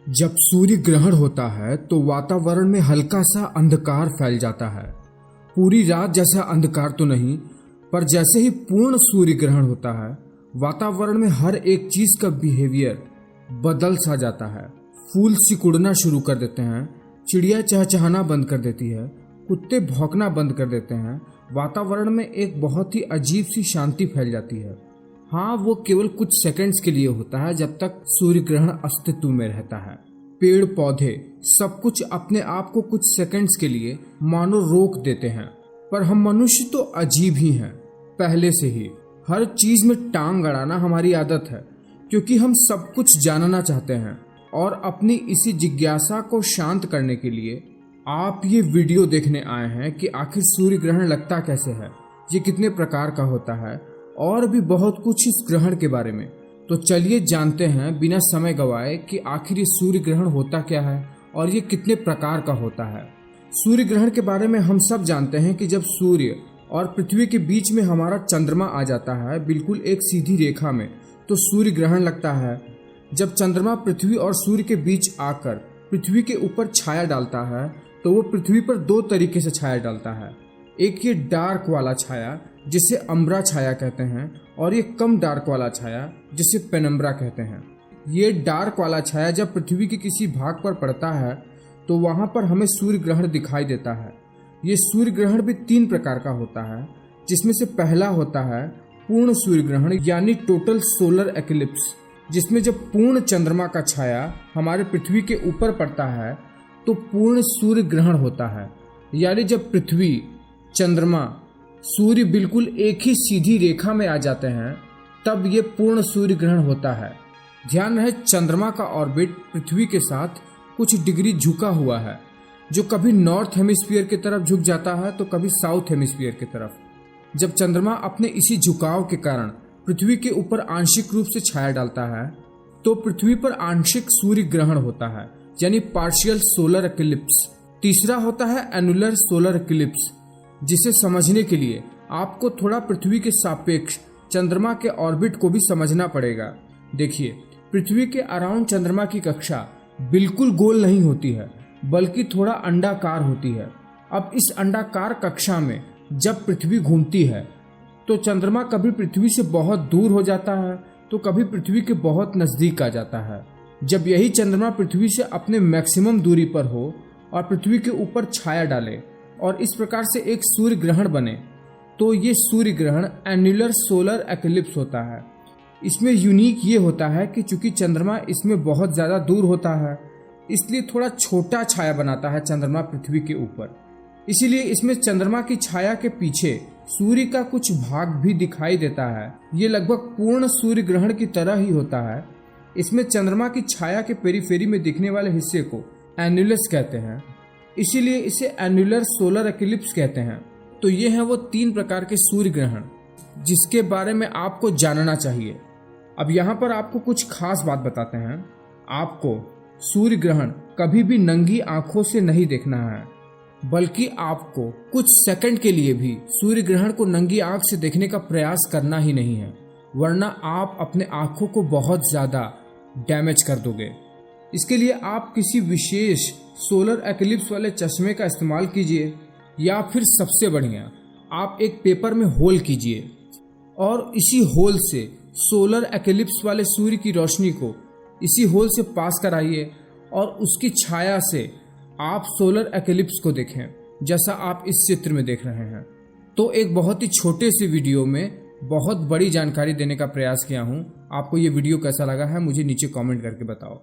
जब सूर्य ग्रहण होता है तो वातावरण में हल्का सा अंधकार फैल जाता है। पूरी रात जैसा अंधकार तो नहीं, पर जैसे ही पूर्ण सूर्य ग्रहण होता है वातावरण में हर एक चीज का बिहेवियर बदल सा जाता है। फूल सिकुड़ना शुरू कर देते हैं, चिड़िया चहचहाना बंद कर देती है, कुत्ते भौंकना बंद कर देते हैं। वातावरण में एक बहुत ही अजीब सी शांति फैल जाती है। हाँ, वो केवल कुछ सेकंड्स के लिए होता है, जब तक सूर्य ग्रहण अस्तित्व में रहता है। पेड़ पौधे सब कुछ अपने आप को कुछ सेकंड्स के लिए मानो रोक देते हैं। पर हम मनुष्य तो अजीब ही हैं। पहले से ही हर चीज में टांग अड़ाना हमारी आदत है, क्योंकि हम सब कुछ जानना चाहते हैं। और अपनी इसी जिज्ञासा को शांत करने के लिए आप ये वीडियो देखने आए हैं कि आखिर सूर्य ग्रहण लगता कैसे है, ये कितने प्रकार का होता है, और भी बहुत कुछ इस ग्रहण के बारे में। तो चलिए जानते हैं बिना समय गवाए कि आखिर ये सूर्य ग्रहण होता क्या है और ये कितने प्रकार का होता है। सूर्य ग्रहण के बारे में हम सब जानते हैं कि जब सूर्य और पृथ्वी के बीच में हमारा चंद्रमा आ जाता है बिल्कुल एक सीधी रेखा में, तो सूर्य ग्रहण लगता है। जब चंद्रमा पृथ्वी और सूर्य के बीच आकर पृथ्वी के ऊपर छाया डालता है तो वो पृथ्वी पर दो तरीके से छाया डालता है। एक ये डार्क वाला छाया जिसे अम्ब्रा छाया कहते हैं, और ये कम डार्क वाला छाया जिसे पेनम्ब्रा कहते हैं। ये डार्क वाला छाया जब पृथ्वी के किसी भाग पर पड़ता है तो वहां पर हमें सूर्य ग्रहण दिखाई देता है। ये सूर्य ग्रहण भी 3 प्रकार का होता है, जिसमें से पहला होता है पूर्ण सूर्य ग्रहण यानी टोटल सोलर एक्लिप्स, जिसमें जब पूर्ण चंद्रमा का छाया हमारे पृथ्वी के ऊपर पड़ता है तो पूर्ण सूर्य ग्रहण होता है। यानी जब पृथ्वी, चंद्रमा, सूर्य बिल्कुल एक ही सीधी रेखा में आ जाते हैं तब ये पूर्ण सूर्य ग्रहण होता है। ध्यान रहे, चंद्रमा का ऑर्बिट पृथ्वी के साथ कुछ डिग्री झुका हुआ है, जो कभी नॉर्थ हेमिस्फीयर की तरफ झुक जाता है तो कभी साउथ हेमिस्फीयर की तरफ। जब चंद्रमा अपने इसी झुकाव के कारण पृथ्वी के ऊपर आंशिक रूप से छाया डालता है तो पृथ्वी पर आंशिक सूर्य ग्रहण होता है, यानी पार्शियल सोलर एक्लिप्स। तीसरा होता है एनुलर सोलर एक्लिप्स, जिसे समझने के लिए आपको थोड़ा पृथ्वी के सापेक्ष चंद्रमा के ऑर्बिट को भी समझना पड़ेगा। देखिए, पृथ्वी के अराउंड चंद्रमा की कक्षा बिल्कुल गोल नहीं होती है, बल्कि थोड़ा अंडाकार होती है। अब इस अंडाकार कक्षा में जब पृथ्वी घूमती है तो चंद्रमा कभी पृथ्वी से बहुत दूर हो जाता है तो कभी पृथ्वी के बहुत नजदीक आ जाता है। जब यही चंद्रमा पृथ्वी से अपने मैक्सिमम दूरी पर हो और पृथ्वी के ऊपर छाया डाले और इस प्रकार से एक सूर्य ग्रहण बने, तो ये सूर्य ग्रहण एन्युलर सोलर एक्लिप्स होता है। इसमें यूनिक ये होता है कि चूंकि चंद्रमा इसमें बहुत ज्यादा दूर होता है, इसलिए थोड़ा छोटा छाया बनाता है चंद्रमा पृथ्वी के ऊपर। इसीलिए इसमें चंद्रमा की छाया के पीछे सूर्य का कुछ भाग भी दिखाई देता है। ये लगभग पूर्ण सूर्य ग्रहण की तरह ही होता है। इसमें चंद्रमा की छाया के पेरीफेरी में दिखने वाले हिस्से को एन्युलस कहते हैं, इसीलिए इसे एन्युलर सोलर एक्लिप्स कहते हैं। तो ये हैं वो 3 प्रकार के सूर्य ग्रहण जिसके बारे में आपको जानना चाहिए। अब यहाँ पर आपको कुछ खास बात बताते हैं। आपको सूर्य ग्रहण कभी भी नंगी आंखों से नहीं देखना है, बल्कि आपको कुछ सेकंड के लिए भी सूर्य ग्रहण को नंगी आंख से देखने का प्रयास करना ही नहीं है, वरना आप अपने आंखों को बहुत ज्यादा डैमेज कर दोगे। इसके लिए आप किसी विशेष सोलर एक्लिप्स वाले चश्मे का इस्तेमाल कीजिए, या फिर सबसे बढ़िया आप एक पेपर में होल कीजिए और इसी होल से सोलर एक्लिप्स वाले सूर्य की रोशनी को इसी होल से पास कराइए और उसकी छाया से आप सोलर एक्लिप्स को देखें, जैसा आप इस चित्र में देख रहे हैं। तो एक बहुत ही छोटे से वीडियो में बहुत बड़ी जानकारी देने का प्रयास किया हूँ। आपको ये वीडियो कैसा लगा है मुझे नीचे कमेंट करके बताओ।